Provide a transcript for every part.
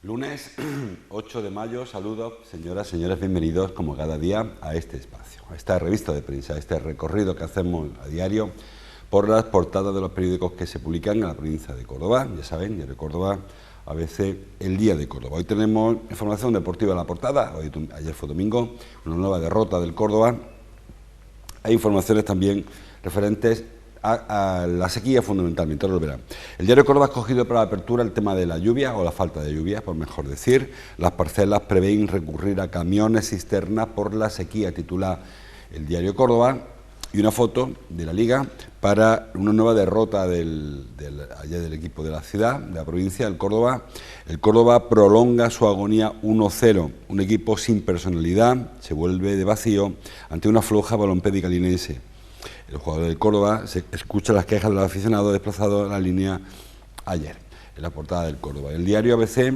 Lunes 8 de mayo, saludos, señoras, señores, bienvenidos como cada día a este espacio, a esta revista de prensa, a este recorrido que hacemos a diario por las portadas de los periódicos que se publican en la provincia de Córdoba. Ya saben, Diario Córdoba, a veces El Día de Córdoba. Hoy tenemos información deportiva en la portada, ayer fue domingo, una nueva derrota del Córdoba. Hay informaciones también referentes a la sequía fundamentalmente, ahora lo verán. El Diario Córdoba ha escogido para la apertura el tema de la lluvia, o la falta de lluvia, por mejor decir. Las parcelas prevén recurrir a camiones cisternas por la sequía, titula el Diario Córdoba, y una foto de la Liga para una nueva derrota ayer del equipo de la ciudad, de la provincia, del Córdoba. El Córdoba prolonga su agonía 1-0, un equipo sin personalidad, se vuelve de vacío ante una floja balompédica linense. El jugador del Córdoba se escucha las quejas de los aficionados desplazados a la línea ayer, en la portada del Córdoba. El diario ABC,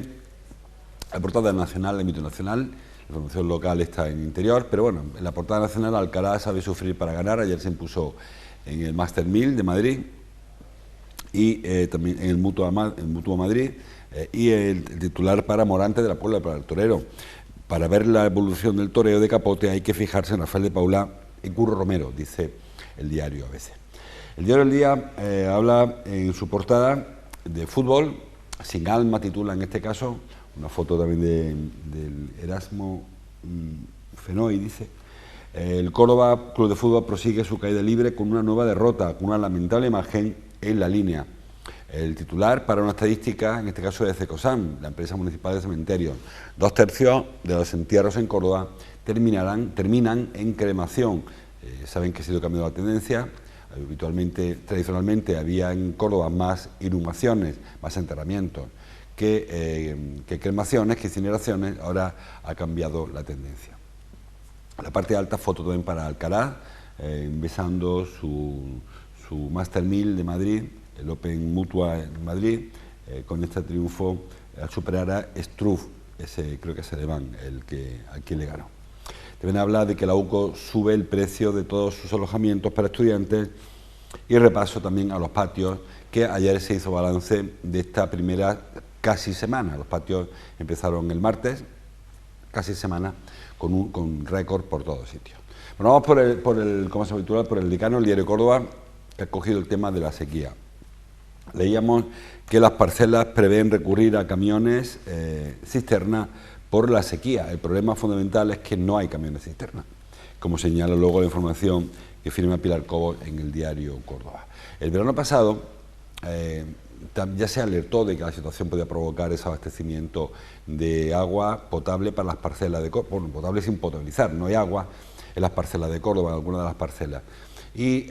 la portada nacional, el ámbito nacional, la información local está en interior, pero bueno, en la portada nacional Alcalá sabe sufrir para ganar. Ayer se impuso en el Master 1000 de Madrid y también en el Mutua Madrid y el titular para Morante de la Puebla para el torero. Para ver la evolución del toreo de Capote hay que fijarse en Rafael de Paula y Curro Romero, dice el diario ABC. El diario El Día habla en su portada de fútbol, sin alma titula en este caso, una foto también del Erasmo Fenoy, dice. El Córdoba Club de Fútbol prosigue su caída libre con una nueva derrota, con una lamentable imagen en la línea. El titular para una estadística, en este caso de Cecosan, la empresa municipal de cementerios. 2/3 de los entierros en Córdoba terminan en cremación. Saben que ha sido cambiando la tendencia. Tradicionalmente había en Córdoba más inhumaciones, más enterramientos que cremaciones, que incineraciones. Ahora ha cambiado la tendencia. La parte alta, foto también para Alcalá, besando su Master 1000 de Madrid, el Open Mutua en Madrid, con este triunfo al superar a Struff, creo que es alemán, a quien le ganó. También habla de que la UCO sube el precio de todos sus alojamientos para estudiantes y repaso también a los patios, que ayer se hizo balance de esta primera casi semana. Los patios empezaron el martes, casi semana, con récord por todos sitios. Bueno, vamos como se titula, por el decano, el Diario Córdoba, que ha cogido el tema de la sequía. Leíamos que las parcelas prevén recurrir a camiones cisterna por la sequía. El problema fundamental es que no hay camiones cisterna, como señala luego la información que firma Pilar Cobos en el Diario Córdoba. El verano pasado ya se alertó de que la situación podía provocar ese abastecimiento de agua potable para las parcelas de Córdoba. Bueno, potable sin potabilizar, no hay agua en las parcelas de Córdoba, en algunas de las parcelas. Y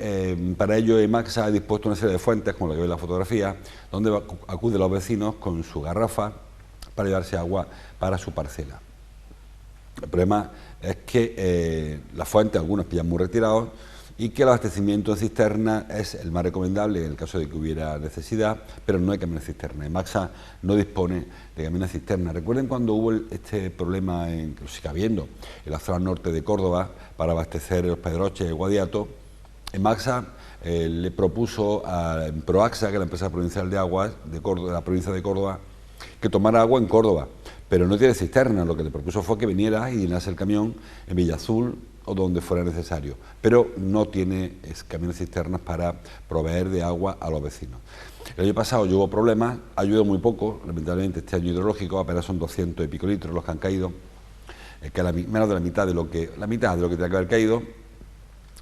para ello EMACSA ha dispuesto una serie de fuentes, como la que ve en la fotografía, donde acuden los vecinos con su garrafa para llevarse agua para su parcela. El problema es que las fuentes, algunos pillan muy retirados, y que el abastecimiento en cisterna es el más recomendable en el caso de que hubiera necesidad, pero no hay camiones cisterna. EMACSA no dispone de camiones cisterna. Recuerden cuando hubo este problema, que lo sigue habiendo, en la zona norte de Córdoba, para abastecer los Pedroches y Guadiato. EMACSA le propuso a Proaxa, que es la empresa provincial de aguas de la provincia de Córdoba, que tomara agua en Córdoba, pero no tiene cisterna. Lo que le propuso fue que viniera y llenase el camión en Villazul o donde fuera necesario, pero no tiene camiones cisternas para proveer de agua a los vecinos. El año pasado hubo problemas, ha llovido muy poco, lamentablemente este año hidrológico, apenas son 200 y pico litros los que han caído, que menos de la mitad de lo que tenía que haber caído.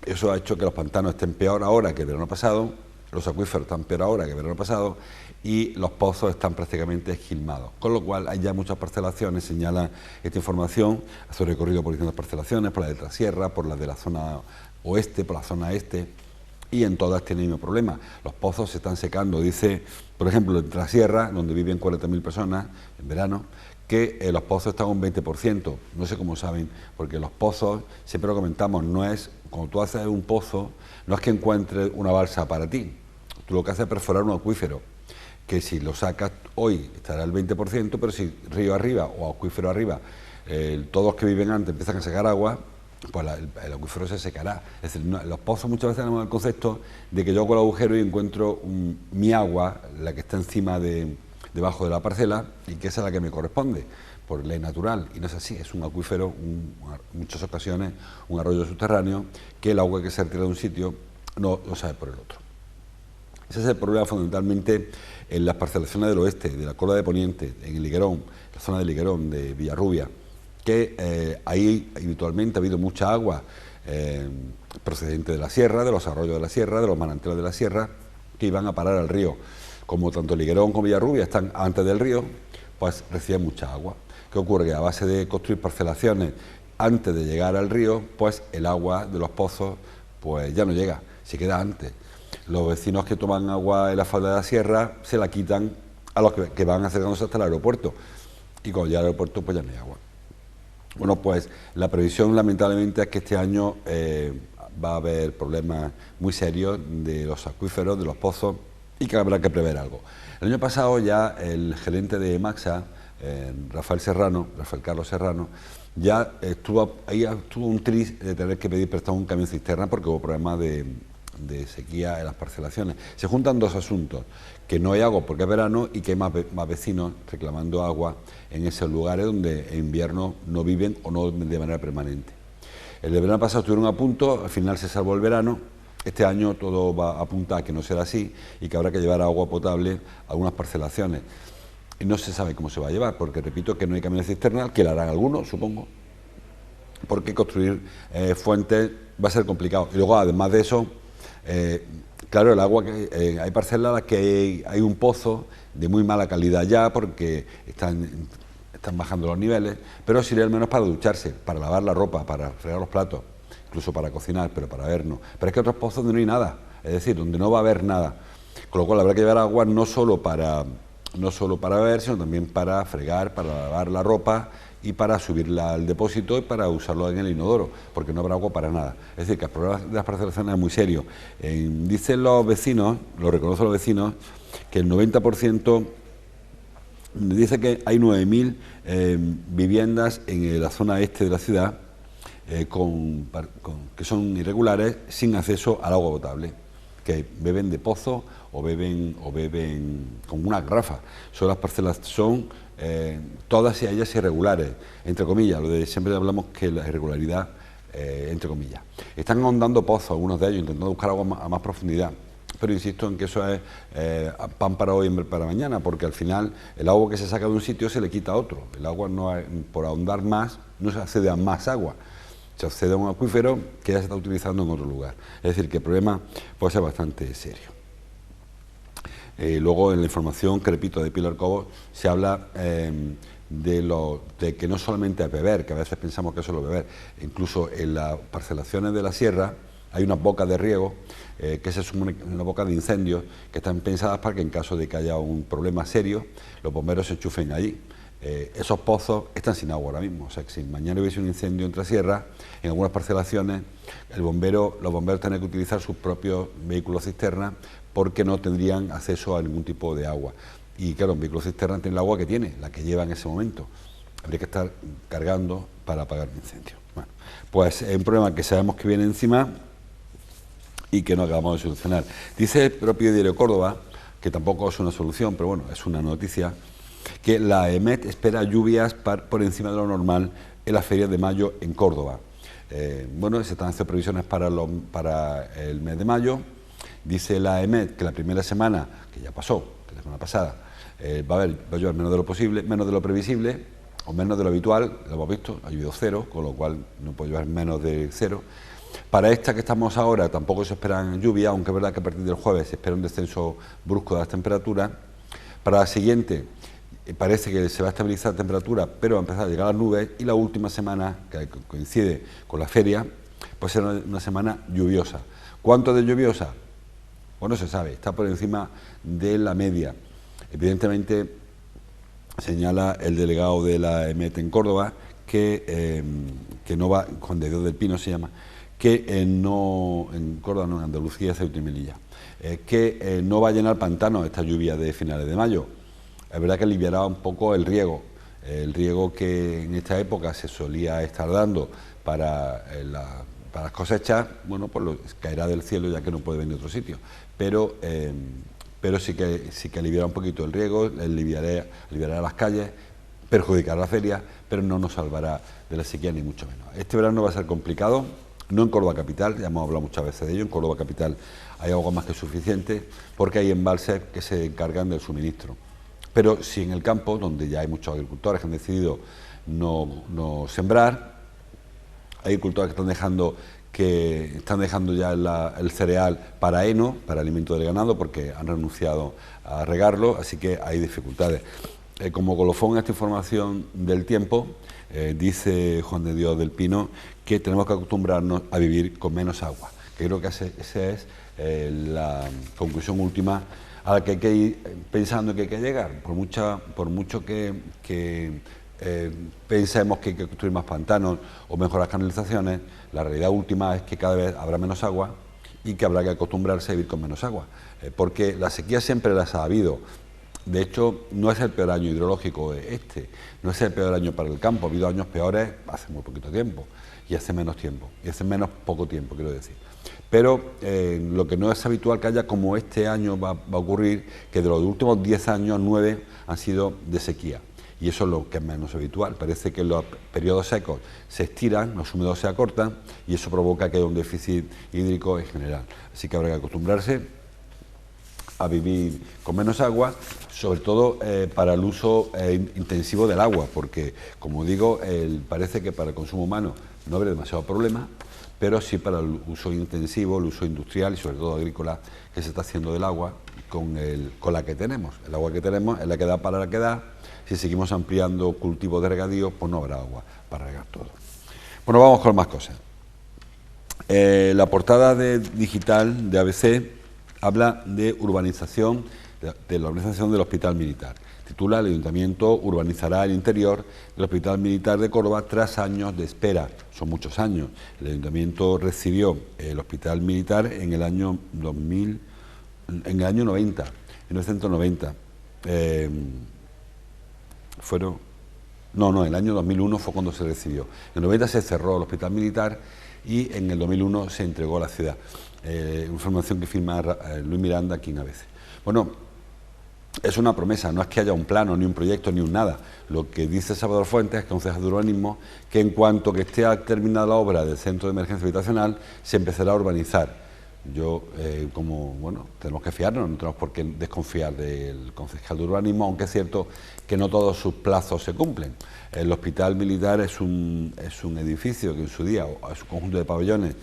Eso ha hecho que los pantanos estén peor ahora que el verano pasado, los acuíferos están peor ahora que el verano pasado y los pozos están prácticamente esquilmados. Con lo cual hay ya muchas parcelaciones, señala esta información, hace un recorrido por distintas parcelaciones, por la de Trasierra, por la de la zona oeste, por la zona este, y en todas tiene el mismo problema. Los pozos se están secando. Dice, por ejemplo, en la sierra, donde viven 40.000 personas en verano, que los pozos están un 20%. No sé cómo saben, porque los pozos, siempre lo comentamos, no es, cuando tú haces un pozo, no es que encuentres una balsa para ti. Tú lo que haces es perforar un acuífero, que si lo sacas hoy estará el 20%, pero si río arriba o acuífero arriba, todos los que viven antes empiezan a sacar agua, pues el acuífero se secará. Es decir, los pozos muchas veces tenemos el concepto de que yo hago el agujero y encuentro mi agua, la que está encima debajo de la parcela, y que esa es la que me corresponde por ley natural, y no es así. Es un acuífero, en muchas ocasiones un arroyo subterráneo, que el agua que se retira de un sitio no lo sabe por el otro. Ese es el problema fundamentalmente en las parcelaciones del oeste, de la Cola de Poniente, en el Liguerón, la zona de Liguerón, de Villarrubia, que ahí habitualmente ha habido mucha agua procedente de la sierra, de los arroyos de la sierra, de los manantiales de la sierra, que iban a parar al río. Como tanto Liguerón como Villarrubia están antes del río, pues reciben mucha agua. ¿Qué ocurre? Que a base de construir parcelaciones antes de llegar al río, pues el agua de los pozos pues ya no llega, se queda antes. Los vecinos que toman agua en la falda de la sierra se la quitan a los que van acercándose hasta el aeropuerto, y cuando llega al aeropuerto pues ya no hay agua. Bueno, pues la previsión lamentablemente es que este año va a haber problemas muy serios de los acuíferos, de los pozos, y que habrá que prever algo. El año pasado ya el gerente de Maxa, Rafael Carlos Serrano, ya estuvo un tris de tener que pedir prestado un camión cisterna porque hubo problemas de sequía en las parcelaciones. Se juntan dos asuntos: que no hay agua porque es verano y que hay más vecinos reclamando agua en esos lugares donde en invierno no viven o no de manera permanente. El de verano pasado estuvieron a punto, al final se salvó el verano. Este año todo va a apuntar a que no será así y que habrá que llevar agua potable a algunas parcelaciones. Y no se sabe cómo se va a llevar, porque repito que no hay camiones cisternas, que la harán algunos, supongo, porque construir fuentes va a ser complicado. Y luego, además de eso, claro, el agua, hay parcelas en las que hay un pozo de muy mala calidad ya, porque están bajando los niveles, pero sirve al menos para ducharse, para lavar la ropa, para fregar los platos, incluso para cocinar, pero para beber no. Pero es que hay otros pozos donde no hay nada, es decir, donde no va a haber nada, con lo cual habrá que llevar agua no solo para beber, sino también para fregar, para lavar la ropa y para subirla al depósito y para usarlo en el inodoro, porque no habrá agua para nada. Es decir, que el problema de las parcelaciones es muy serio. Dicen los vecinos, lo reconocen los vecinos, que el 90%... Dice que hay 9.000 viviendas en la zona este de la ciudad que son irregulares, sin acceso al agua potable, que beben de pozo o beben con una garrafa. Son las parcelas, son todas ellas irregulares, entre comillas. Siempre hablamos que la irregularidad, entre comillas. Están ahondando pozos, algunos de ellos, intentando buscar agua a más profundidad. Pero insisto en que eso es pan para hoy y para mañana, porque al final el agua que se saca de un sitio se le quita a otro. El agua, por ahondar más, no se accede a más agua, se accede a un acuífero que ya se está utilizando en otro lugar. Es decir, que el problema puede ser bastante serio. Luego, en la información que repito de Pilar Cobos, se habla de que no solamente es beber, que a veces pensamos que es solo beber, incluso en las parcelaciones de la sierra hay unas bocas de riego, que se supone una boca de incendios, que están pensadas para que en caso de que haya un problema serio, los bomberos se enchufen allí. Esos pozos están sin agua ahora mismo, o sea que si mañana hubiese un incendio entre sierras, en algunas parcelaciones, los bomberos tendrían que utilizar sus propios vehículos cisternas porque no tendrían acceso a ningún tipo de agua. Y claro, un vehículo cisterna tiene el agua que tiene, la que lleva en ese momento. Habría que estar cargando para apagar un incendio. Bueno, pues es un problema que sabemos que viene encima y que no acabamos de solucionar. Dice el propio diario Córdoba, que tampoco es una solución, pero bueno, es una noticia, que la EMET espera lluvias por encima de lo normal en las ferias de mayo en Córdoba. Bueno, se están haciendo previsiones para el mes de mayo. Dice la EMET que la primera semana, que ya pasó, que la semana pasada, va a llover menos de lo posible, menos de lo previsible, o menos de lo habitual, lo hemos visto, ha llovido 0, con lo cual no puede llover menos de 0. Para esta que estamos ahora tampoco se esperan lluvia, aunque es verdad que a partir del jueves se espera un descenso brusco de las temperaturas. Para la siguiente parece que se va a estabilizar la temperatura, pero va a empezar a llegar las nubes, y la última semana, que coincide con la feria, puede ser una semana lluviosa. ¿Cuánto de lluviosa? Pues no se sabe, está por encima de la media. Evidentemente, señala el delegado de la EMET en Córdoba que no va, Juan de Dios del Pino se llama, que no, en Córdoba no, en Andalucía, Ceuta y Melilla, que no va a llenar pantanos esta lluvia de finales de mayo. Es verdad que aliviará un poco el riego que en esta época se solía estar dando para las cosechas, bueno, pues caerá del cielo ya que no puede venir de otro sitio, pero sí que aliviará un poquito el riego, aliviará las calles, perjudicará la feria, pero no nos salvará de la sequía ni mucho menos. Este verano va a ser complicado, no en Córdoba capital, ya hemos hablado muchas veces de ello, en Córdoba capital hay agua más que suficiente porque hay embalses que se encargan del suministro. Pero si en el campo, donde ya hay muchos agricultores que han decidido no sembrar, hay agricultores que están dejando ya el cereal para heno, para alimento del ganado, porque han renunciado a regarlo, así que hay dificultades. Como colofón a esta información del tiempo, dice Juan de Dios del Pino que tenemos que acostumbrarnos a vivir con menos agua, que creo que esa es la conclusión última a la que hay que ir pensando que hay que llegar, por mucho que pensemos que hay que construir más pantanos o mejorar canalizaciones, la realidad última es que cada vez habrá menos agua y que habrá que acostumbrarse a vivir con menos agua, porque la sequía siempre las ha habido. De hecho, no es el peor año hidrológico no es el peor año para el campo, ha habido años peores hace muy poquito tiempo, y hace menos tiempo, y hace menos poco tiempo, quiero decir. Pero lo que no es habitual que haya, como este año va a ocurrir, que de los últimos 10 años, 9 han sido de sequía. Y eso es lo que es menos habitual. Parece que los periodos secos se estiran, los húmedos se acortan, y eso provoca que haya un déficit hídrico en general. Así que habrá que acostumbrarse a vivir con menos agua, sobre todo para el uso intensivo del agua, porque, como digo, parece que para el consumo humano no habrá demasiado problema, pero sí para el uso intensivo, el uso industrial y sobre todo agrícola que se está haciendo del agua con la que tenemos. El agua que tenemos es la que da para la que da. Si seguimos ampliando cultivos de regadío, pues no habrá agua para regar todo. Bueno, vamos con más cosas. La portada digital de ABC habla de urbanización, de la urbanización del Hospital Militar. Titula: el Ayuntamiento urbanizará el interior del Hospital Militar de Córdoba tras años de espera. Son muchos años. El Ayuntamiento recibió el Hospital Militar en el año 2000, en el año 90, en 1990. En el año 2001 fue cuando se recibió. En el 90 se cerró el Hospital Militar y en el 2001 se entregó a la ciudad. Información que firma Luis Miranda aquí en ABC. Bueno, es una promesa, no es que haya un plano, ni un proyecto, ni un nada. Lo que dice Salvador Fuentes, concejal de urbanismo, que en cuanto que esté terminada la obra del centro de emergencia habitacional, se empezará a urbanizar. Tenemos que fiarnos, no tenemos por qué desconfiar del concejal de urbanismo, aunque es cierto que no todos sus plazos se cumplen. El Hospital Militar es un edificio que en su día, es un conjunto de pabellones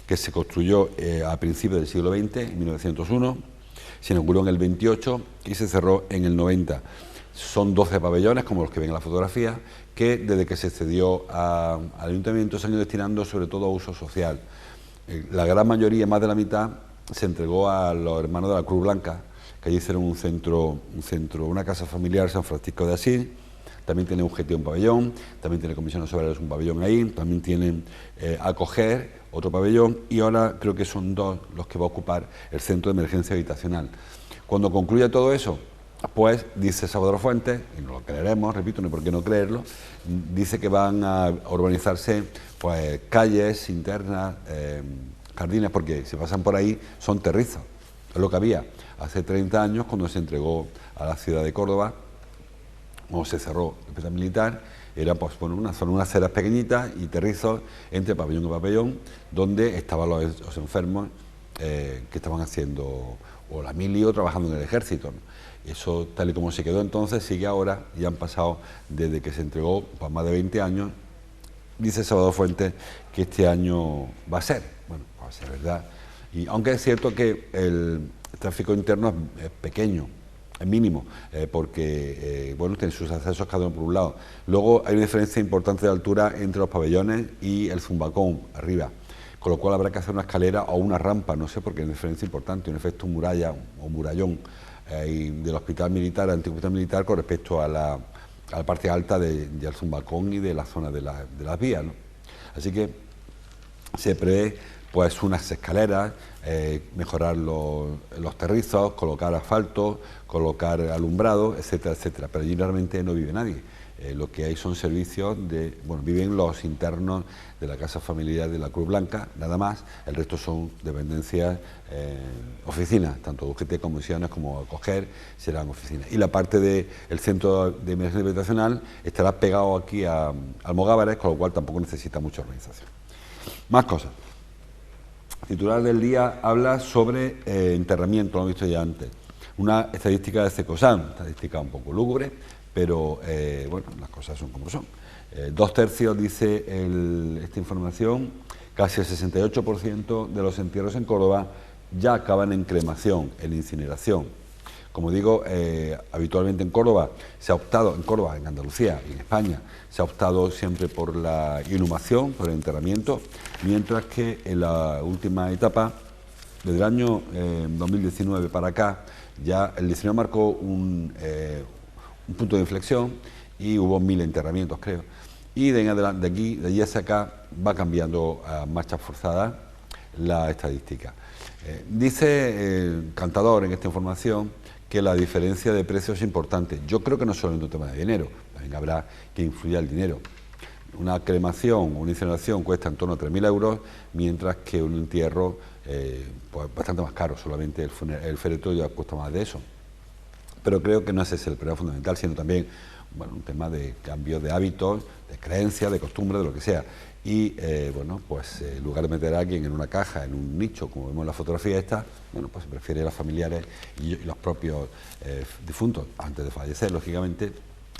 que se construyó a principios del siglo XX, en 1901, se inauguró en el 28 y se cerró en el 90. Son 12 pabellones, como los que ven en la fotografía, que desde que se cedió al ayuntamiento se han ido destinando sobre todo a uso social. La gran mayoría, más de la mitad, se entregó a los hermanos de la Cruz Blanca, que allí hicieron una casa familiar, San Francisco de Asís. También tiene UGT un pabellón, también tiene Comisiones Obreras un pabellón ahí, también tienen Acoger otro pabellón, y ahora creo que son 2 los que va a ocupar el centro de emergencia habitacional. Cuando concluya todo eso, pues dice Salvador Fuentes, y no lo creeremos, repito, no hay por qué no creerlo, dice que van a urbanizarse pues calles internas, jardines, porque si pasan por ahí son terrizos, es lo que había hace 30 años cuando se entregó a la ciudad de Córdoba, o se cerró el Hospital Militar. Eran unas aceras pequeñitas y terrizos entre pabellón y pabellón, donde estaban los enfermos que estaban haciendo o la mili o trabajando en el ejército, ¿no? Eso, tal y como se quedó entonces, sigue ahora, y han pasado desde que se entregó pues, más de 20 años. Dice Salvador Fuentes que este año va a ser, bueno, va a ser verdad. Y aunque es cierto que el tráfico interno es pequeño, es mínimo, porque tiene sus accesos cada uno por un lado. Luego hay una diferencia importante de altura entre los pabellones y el zumbacón arriba. con lo cual habrá que hacer una escalera o una rampa, no sé, porque hay una diferencia importante, un efecto muralla o murallón del hospital militar, antiguo hospital militar, con respecto a la parte alta de Alzumbacón y de la zona de las vías, ¿no? Así que se prevé pues unas escaleras, mejorar los terrizos, colocar asfalto, colocar alumbrado, etcétera, etcétera. Pero allí realmente no vive nadie. Lo que hay son servicios viven los internos de la Casa Familiar de la Cruz Blanca, nada más. El resto son dependencias, oficinas, tanto UGT, comisiones como acoger, serán oficinas. Y la parte del Centro de Emergencia Habitacional estará pegado aquí a Almogávares, con lo cual tampoco necesita mucha organización. Más cosas. El titular del día habla sobre enterramiento, lo hemos visto ya antes. Una estadística de CECOSAN, estadística un poco lúgubre, pero las cosas son como son. 2/3, dice esta información, casi el 68% de los entierros en Córdoba ya acaban en cremación, en incineración. Como digo, habitualmente en Córdoba se ha optado, en Andalucía y en España, se ha optado siempre por la inhumación, por el enterramiento, mientras que en la última etapa, desde el año 2019 para acá, ya el 19 marcó un punto de inflexión y hubo 1000 enterramientos, creo. Y de allí hacia acá va cambiando a marcha forzada la estadística. Dice Cantador en esta información que la diferencia de precios es importante. Yo creo que no solo es un tema de dinero, también habrá que influir el dinero. Una cremación o una incineración cuesta en torno a 3.000 euros, mientras que un entierro pues bastante más caro, solamente el féretro ya cuesta más de eso. Pero creo que no ese es el problema fundamental, sino también un tema de cambio de hábitos, de creencias, de costumbres, de lo que sea. Y en lugar de meter a alguien en una caja, en un nicho, como vemos en la fotografía esta, pues se prefiere a los familiares y los propios difuntos, antes de fallecer, lógicamente,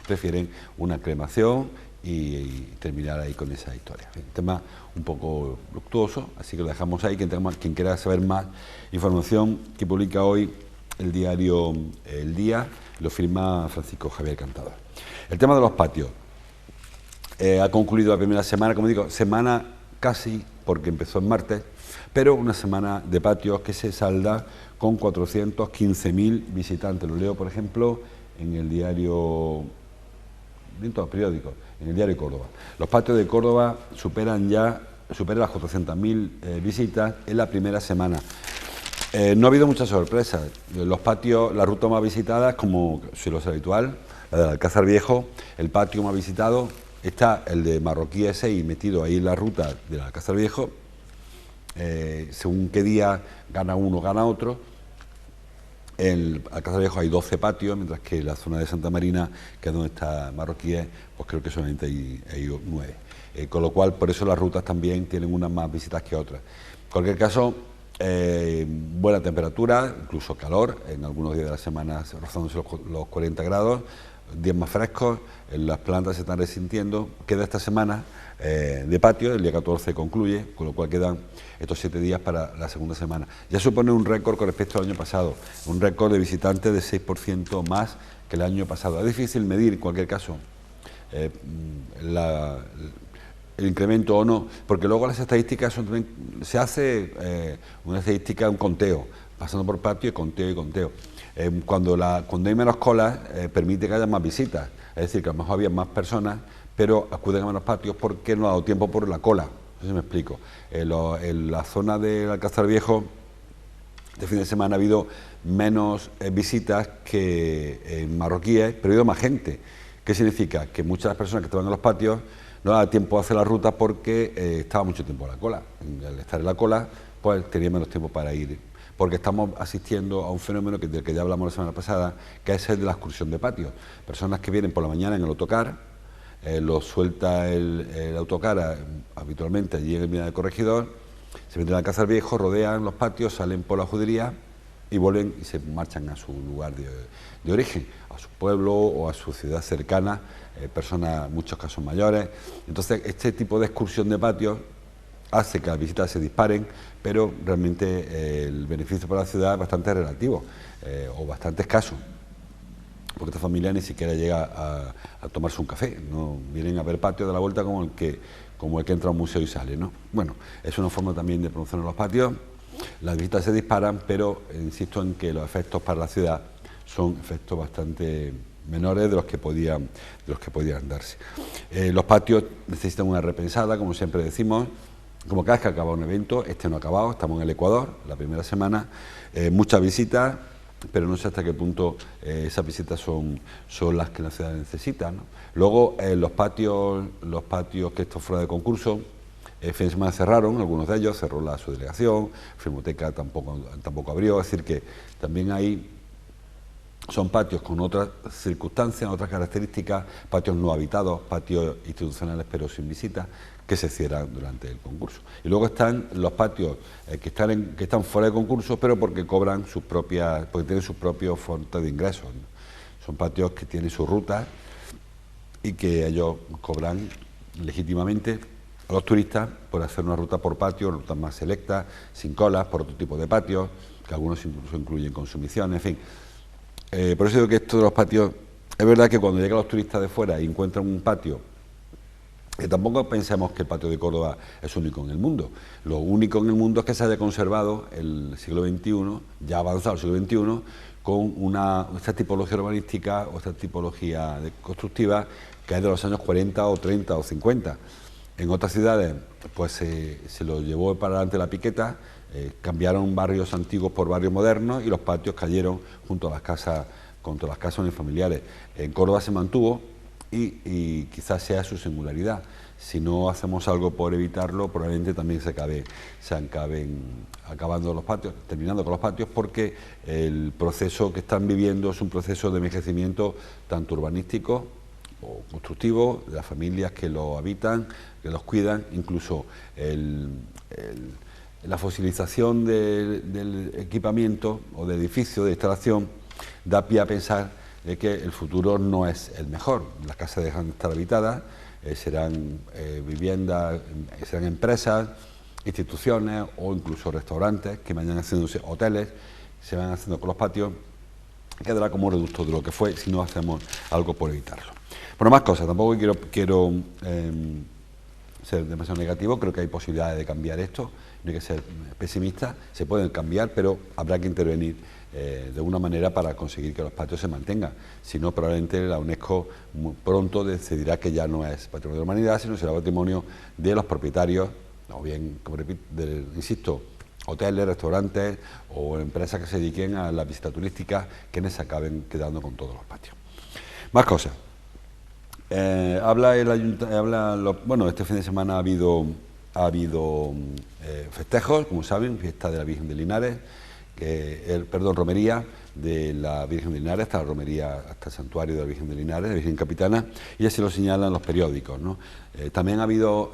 prefieren una cremación y terminar ahí con esa historia. Un tema un poco luctuoso, así que lo dejamos ahí. Quien quiera saber más información que publica hoy el diario El Día, lo firma Francisco Javier Cantador. El tema de los patios. Ha concluido la primera semana, como digo, semana casi, porque empezó el martes, pero una semana de patios que se salda con 415.000 visitantes. Lo leo, por ejemplo, en el diario, en todos los periódicos, en el diario Córdoba. Los patios de Córdoba superan las 400.000 visitas en la primera semana. No ha habido muchas sorpresas. Los patios, la ruta más visitada, como suele ser habitual, la del Alcázar Viejo. El patio más visitado está el de Marroquíes 6, metido ahí en la ruta del Alcázar Viejo. Según qué día gana uno, gana otro. En el Alcázar Viejo hay 12 patios, mientras que en la zona de Santa Marina, que es donde está Marroquíes, pues creo que solamente hay 9. Con lo cual, por eso las rutas también tienen unas más visitas que otras. En cualquier caso, buena temperatura, incluso calor, en algunos días de la semana rozándose los 40 grados, días más frescos, las plantas se están resintiendo. Queda esta semana de patio, el día 14 concluye, con lo cual quedan estos 7 días para la segunda semana. Ya supone un récord con respecto al año pasado, un récord de visitantes de 6% más que el año pasado. Es difícil medir, en cualquier caso, el incremento o no, porque luego las estadísticas son también, se hace una estadística, un conteo, pasando por patio y conteo. Cuando hay menos colas, permite que haya más visitas, es decir, que a lo mejor había más personas, pero acuden a menos patios porque no ha dado tiempo por la cola. No sé si me explico. En la zona del Alcázar Viejo, de fin de semana ha habido menos visitas que en Marroquíes, pero ha habido más gente. ¿Qué significa? Que muchas de las personas que estaban en los patios no da tiempo a hacer la ruta porque estaba mucho tiempo en la cola. Al estar en la cola, pues tenía menos tiempo para ir. Porque estamos asistiendo a un fenómeno del que ya hablamos la semana pasada, que es el de la excursión de patios. Personas que vienen por la mañana en el autocar, lo suelta el autocar habitualmente allí en el Mirador del Corregidor, se meten al Alcázar Viejo, rodean los patios, salen por la judería y vuelven y se marchan a su lugar de origen, a su pueblo o a su ciudad cercana, personas, en muchos casos mayores. Entonces, este tipo de excursión de patios hace que las visitas se disparen, pero realmente el beneficio para la ciudad es bastante relativo o bastante escaso, porque esta familia ni siquiera llega a tomarse un café, no vienen a ver patios de la vuelta como el que como el que entra a un museo y sale, ¿no? Bueno, es una forma también de promocionar los patios. Las visitas se disparan, pero insisto en que los efectos para la ciudad son efectos bastante menores de los que podían darse. Los patios necesitan una repensada, como siempre decimos, como cada vez que acaba un evento. Este no ha acabado, estamos en el Ecuador, la primera semana, muchas visitas, pero no sé hasta qué punto esas visitas son las que la ciudad necesita, ¿no? Luego, los patios que están fuera de concurso, el fin de semana cerraron, algunos de ellos, cerró la subdelegación, Filmoteca tampoco abrió, es decir que también hay... Son patios con otras circunstancias, otras características, patios no habitados, patios institucionales pero sin visitas, que se cierran durante el concurso. Y luego están los patios que están fuera de concurso, pero porque tienen sus propios fondos de ingresos, ¿no? Son patios que tienen sus rutas y que ellos cobran legítimamente a los turistas por hacer una ruta por patio, rutas más selectas, sin colas, por otro tipo de patios, que algunos incluso incluyen consumición, en fin. Por eso digo que esto de los patios, es verdad que cuando llegan los turistas de fuera y encuentran un patio, que tampoco pensemos que el patio de Córdoba es único en el mundo. Lo único en el mundo es que se haya conservado el siglo XXI, ya avanzado el siglo XXI, con esta tipología urbanística o esta tipología constructiva que es de los años 40 o 30 o 50. En otras ciudades pues se lo llevó para adelante la piqueta, cambiaron barrios antiguos por barrios modernos y los patios cayeron junto a las casas, contra las casas unifamiliares. En Córdoba se mantuvo y quizás sea su singularidad. Si no hacemos algo por evitarlo, probablemente también se acaben acabando los patios, terminando con los patios, porque el proceso que están viviendo es un proceso de envejecimiento tanto urbanístico o constructivo, de las familias que lo habitan, que los cuidan, incluso la fosilización del equipamiento o del edificio, de instalación, da pie a pensar de que el futuro no es el mejor. Las casas dejan de estar habitadas, serán viviendas, serán empresas, instituciones o incluso restaurantes que vayan haciéndose hoteles, se van haciendo con los patios, quedará como reducto de lo que fue si no hacemos algo por evitarlo. Bueno, más cosas, tampoco quiero ser demasiado negativo, creo que hay posibilidades de cambiar esto, no hay que ser pesimista, se pueden cambiar, pero habrá que intervenir de alguna manera para conseguir que los patios se mantengan. Si no, probablemente la UNESCO muy pronto decidirá que ya no es patrimonio de la humanidad, sino será patrimonio de los propietarios, o bien, como repito, insisto, hoteles, restaurantes o empresas que se dediquen a la visita turística, quienes se acaben quedando con todos los patios. Más cosas. Bueno, este fin de semana ha habido festejos, como saben, fiesta de la Virgen de Linares, romería de la Virgen de Linares, hasta la romería, hasta el santuario de la Virgen de Linares, de la Virgen Capitana, y así lo señalan los periódicos, ¿no? También ha habido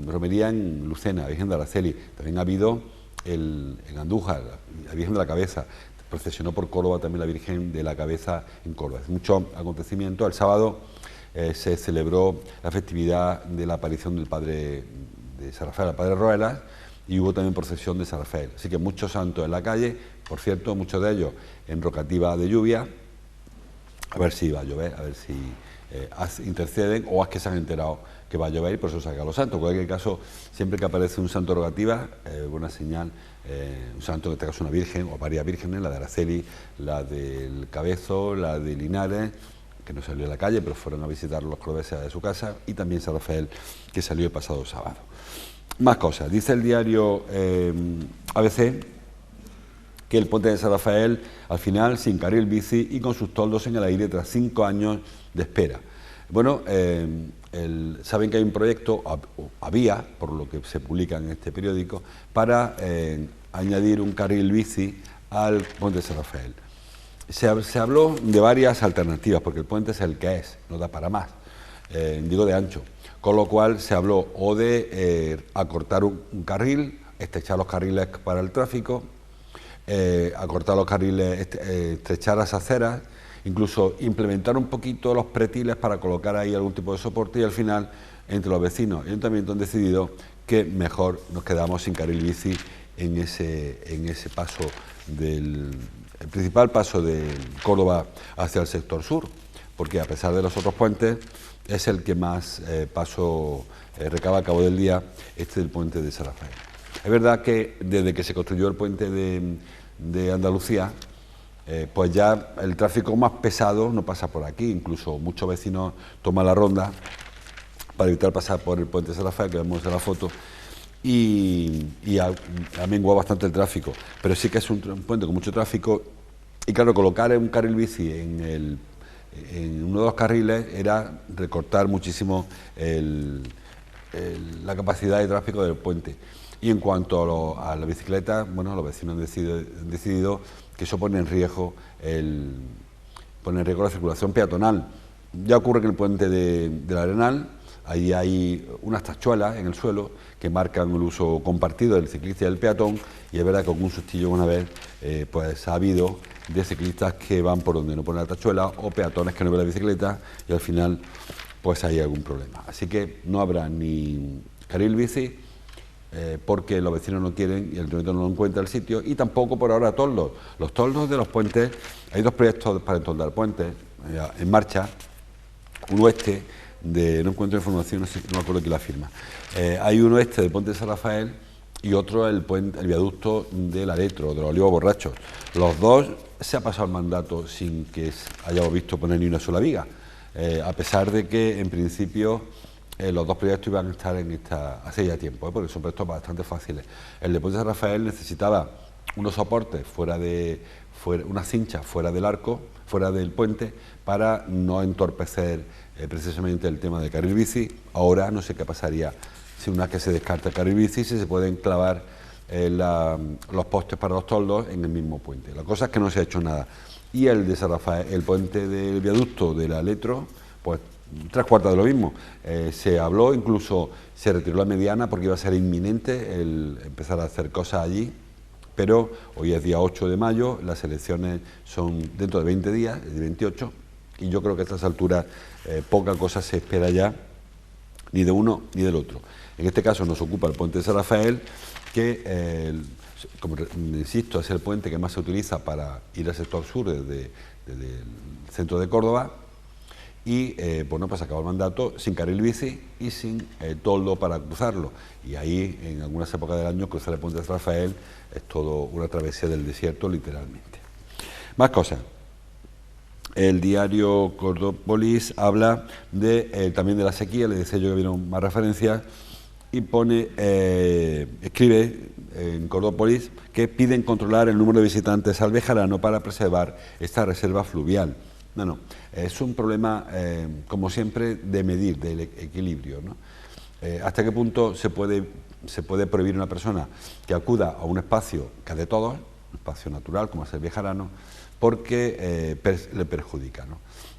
romería en Lucena, la Virgen de Araceli, también ha habido en Andújar, la Virgen de la Cabeza, procesionó por Córdoba también la Virgen de la Cabeza en Córdoba. Muchos acontecimientos. El sábado se celebró la festividad de la aparición del padre de San Rafael, el padre Roelas, y hubo también procesión de San Rafael. Así que muchos santos en la calle, por cierto, muchos de ellos en rocativa de lluvia, a ver si va a llover, a ver si interceden o es que se han enterado que va a llover y por eso sacan los santos. En cualquier caso, siempre que aparece un santo rogativa, buena señal, un santo, en este caso una virgen o varias vírgenes, la de Araceli, la del Cabezo, la de Linares, que no salió a la calle, pero fueron a visitar los cordobeses de su casa, y también San Rafael, que salió el pasado sábado. Más cosas. Dice el diario ABC que el puente de San Rafael, al final, sin carril bici y con sus toldos en el aire tras 5 años de espera. Bueno, saben que hay un proyecto, había, por lo que se publica en este periódico, para añadir un carril bici al puente de San Rafael. Se habló de varias alternativas, porque el puente es el que es, no da para más, digo de ancho, con lo cual se habló o de acortar un carril, estrechar los carriles para el tráfico, acortar los carriles, estrechar las aceras, incluso implementar un poquito los pretiles para colocar ahí algún tipo de soporte, y al final, entre los vecinos y el ayuntamiento han decidido que mejor nos quedamos sin carril bici en ese paso el principal paso de Córdoba hacia el sector sur, porque a pesar de los otros puentes, es el que más paso recaba a cabo del día, este del puente de San Rafael. Es verdad que desde que se construyó el puente de Andalucía, pues ya el tráfico más pesado no pasa por aquí, incluso muchos vecinos toman la ronda para evitar pasar por el puente de San Rafael, que vemos en la foto, y ha menguado bastante el tráfico, pero sí que es un puente con mucho tráfico, y claro, colocar un carril bici en uno de los carriles era recortar muchísimo la capacidad de tráfico del puente. Y en cuanto a la bicicleta, bueno, los vecinos han decidido que eso pone en riesgo la circulación peatonal. Ya ocurre que el puente del Arenal, ahí hay unas tachuelas en el suelo que marcan el uso compartido del ciclista y del peatón, y es verdad que con un sustillo una vez pues ha habido de ciclistas que van por donde no ponen la tachuela o peatones que no ven la bicicleta y al final pues hay algún problema. Así que no habrá ni carril bici porque los vecinos no quieren y el ayuntamiento no encuentra el sitio, y tampoco por ahora toldos. Los toldos de los puentes, hay dos proyectos para entoldar puentes en marcha, uno no encuentro información, no me acuerdo quién la firma. Hay uno del puente de San Rafael y otro el viaducto del Aletro, de los Olivos Borrachos. Los dos se ha pasado el mandato sin que hayamos visto poner ni una sola viga, a pesar de que en principio los dos proyectos iban a estar hace ya tiempo, porque son proyectos bastante fáciles. El de puente de San Rafael necesitaba unos soportes unas cinchas fuera del arco, fuera del puente, para no entorpecer precisamente el tema del carril bici. Ahora no sé qué pasaría si una vez que se descarta el carril bici, si se pueden clavar los postes para los toldos en el mismo puente. La cosa es que no se ha hecho nada. Y el de San Rafael, el puente del viaducto del Aletro, pues 3/4 de lo mismo. Se habló, incluso se retiró la mediana porque iba a ser inminente el empezar a hacer cosas allí, pero hoy es día 8 de mayo, las elecciones son dentro de 20 días, el 28, y yo creo que a estas alturas poca cosa se espera ya, ni de uno ni del otro. En este caso nos ocupa el puente de San Rafael, que, como insisto, es el puente que más se utiliza para ir al sector sur desde el centro de Córdoba, y bueno, pues acabó el mandato sin carril bici y sin toldo para cruzarlo, y ahí en algunas épocas del año cruzar el puente de San Rafael es todo una travesía del desierto, literalmente. Más cosas. El diario Cordópolis habla también de la sequía, le decía yo que vieron más referencias, y escribe en Cordópolis que piden controlar el número de visitantes al Bejarano para preservar esta reserva fluvial. No, es un problema, como siempre, de medir, del equilibrio, ¿no? ¿Hasta qué punto se puede prohibir a una persona que acuda a un espacio que es de todos, un espacio natural como es el Bejarano, porque le perjudica, ¿no?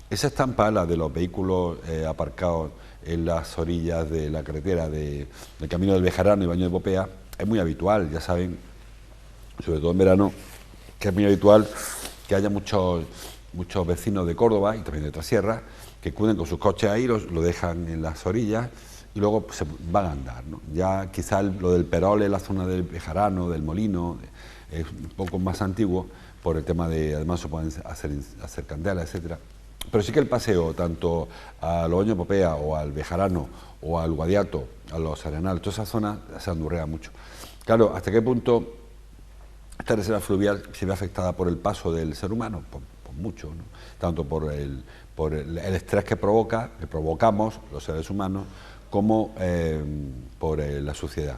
Esa estampa, la de los vehículos aparcados en las orillas de la carretera del Camino del Bejarano y Baño de Popea, es muy habitual, ya saben, sobre todo en verano, que es muy habitual que haya muchos vecinos de Córdoba y también de otras sierras que acuden con sus coches ahí, lo dejan en las orillas y luego se van a andar, ¿no? Ya quizás lo del Perol en la zona del Bejarano, del Molino, es un poco más antiguo por el tema de, además se pueden hacer candelas, etcétera. Pero sí que el paseo, tanto a los Baños de Popea o al Bejarano o al Guadiato, a los Arenales, toda esa zona se andurrea mucho. Claro, ¿hasta qué punto esta reserva fluvial se ve afectada por el paso del ser humano? Pues mucho, ¿no? Tanto por el estrés que provocamos los seres humanos, como por la suciedad.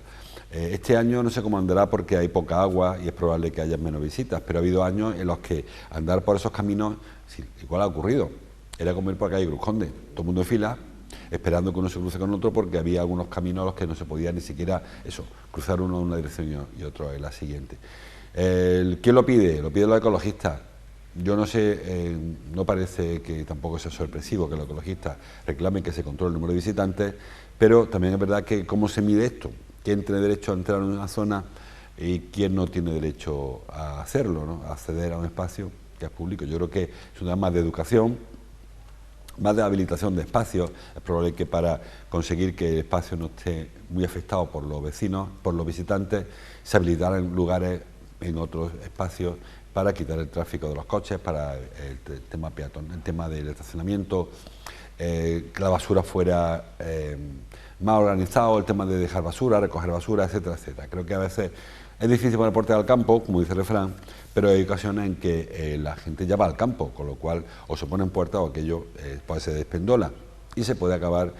Este año no sé cómo andará porque hay poca agua y es probable que haya menos visitas, pero ha habido años en los que andar por esos caminos, sí, igual ha ocurrido, era como ir por la calle Cruz Conde, todo el mundo en fila, esperando que uno se cruce con otro, porque había algunos caminos a los que no se podía ni siquiera cruzar uno en una dirección y otro en la siguiente. ¿Quién lo pide? Lo piden los ecologistas. Yo no sé, no parece que tampoco sea sorpresivo que los ecologistas reclamen que se controle el número de visitantes, pero también es verdad que ¿cómo se mide esto? ¿Quién tiene derecho a entrar en una zona y quién no tiene derecho a hacerlo, ¿no? A acceder a un espacio que es público? Yo creo que es un tema más de educación, más de habilitación de espacios. Es probable que para conseguir que el espacio no esté muy afectado por los vecinos, por los visitantes, se habilitaran lugares en otros espacios para quitar el tráfico de los coches, para el tema peatón, el tema del estacionamiento, que la basura fuera más organizado, el tema de dejar basura, recoger basura, etcétera, etcétera. Creo que a veces es difícil poner puertas al campo, como dice el refrán, pero hay ocasiones en que la gente ya va al campo, con lo cual o se ponen puertas o aquello pues se despendola y se puede acabar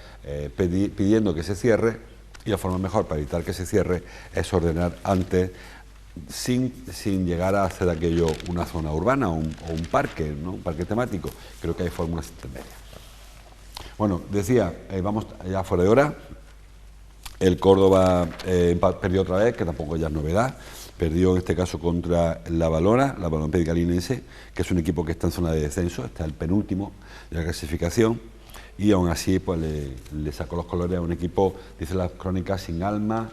pidiendo que se cierre, y la forma mejor para evitar que se cierre es ordenar antes, sin llegar a hacer aquello una zona urbana o un parque, ¿no? Un parque temático. Creo que hay fórmulas intermedias. Bueno, decía, vamos ya fuera de hora. El Córdoba perdió otra vez, que tampoco ya es novedad. Perdió en este caso contra la Balompédica Linense, que es un equipo que está en zona de descenso, está el penúltimo de la clasificación, y aún así pues le sacó los colores a un equipo, dice las crónicas, sin alma.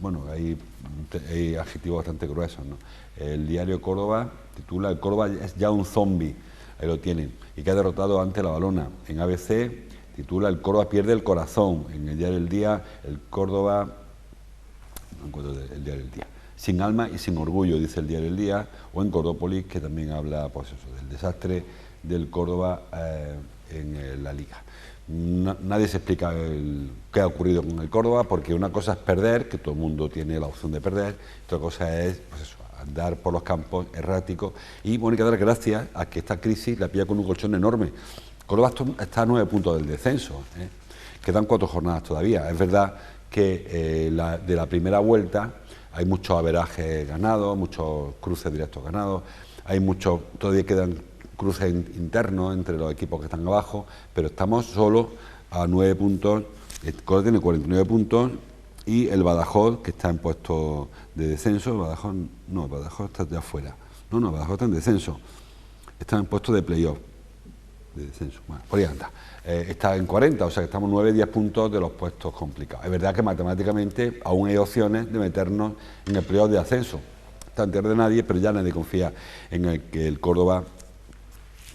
Bueno, hay adjetivos bastante gruesos, ¿no? El diario Córdoba titula: "El Córdoba es ya un zombie", ahí lo tienen, y que ha derrotado ante la Valona. En ABC titula: "El Córdoba pierde el corazón". En el diario El Día, el Córdoba, no encuentro el diario El Día, "sin alma y sin orgullo", dice el diario El Día, o en Cordópolis, que también habla pues eso, del desastre del Córdoba en la Liga. Nadie se explica qué ha ocurrido con el Córdoba, porque una cosa es perder, que todo el mundo tiene la opción de perder, otra cosa es pues eso, andar por los campos erráticos. Y Mónica, dar gracias a que esta crisis la pilla con un colchón enorme. Córdoba está a 9 puntos del descenso, quedan 4 jornadas todavía. Es verdad que de la primera vuelta hay muchos averajes ganados, muchos cruces directos ganados, todavía quedan cruces internos entre los equipos que están abajo, pero estamos solo a 9 puntos. El Córdoba tiene 49 puntos, y el Badajoz, que está en puesto de descenso. El Badajoz está ya fuera. Badajoz está en descenso, está en puesto de playoff, de descenso, bueno, por ahí anda. Está en 40, o sea que estamos 9-10 puntos de los puestos complicados. Es verdad que matemáticamente aún hay opciones de meternos en el playoff de ascenso. Está en tierra de nadie, pero ya nadie confía en que el Córdoba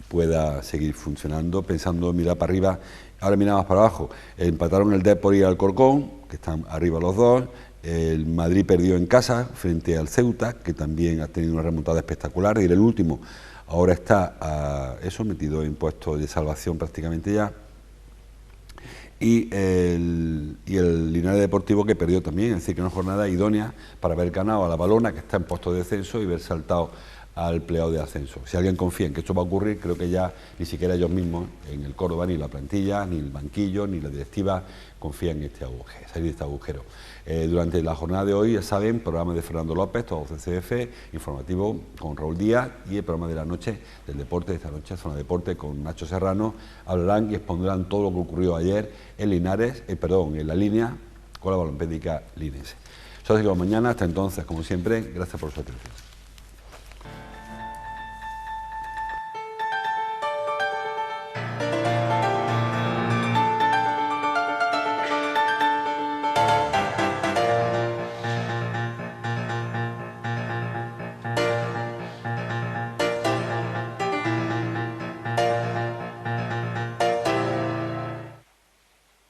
pueda seguir funcionando, pensando en mirar para arriba. Ahora miramos para abajo. Empataron el Depor y el Alcorcón, que están arriba los dos. El Madrid perdió en casa frente al Ceuta, que también ha tenido una remontada espectacular, y el último ahora está metido en puestos de salvación prácticamente ya. Y el Linares Deportivo, que perdió también, es decir, que una jornada idónea para haber ganado a la Valona, que está en puesto de descenso, y haber saltado al playoff de ascenso. Si alguien confía en que esto va a ocurrir, creo que ya ni siquiera ellos mismos, en el Córdoba, ni la plantilla, ni el banquillo, ni la directiva, confían en salir de este agujero. Durante la jornada de hoy, ya saben, programa de Fernando López, todo CCF, informativo con Raúl Díaz, y el programa de la noche del deporte, de esta noche, Zona Deporte, con Nacho Serrano. Hablarán y expondrán todo lo que ocurrió ayer en en la línea, con la Balompédica Linense. Eso es todo mañana. Hasta entonces, como siempre, gracias por su atención.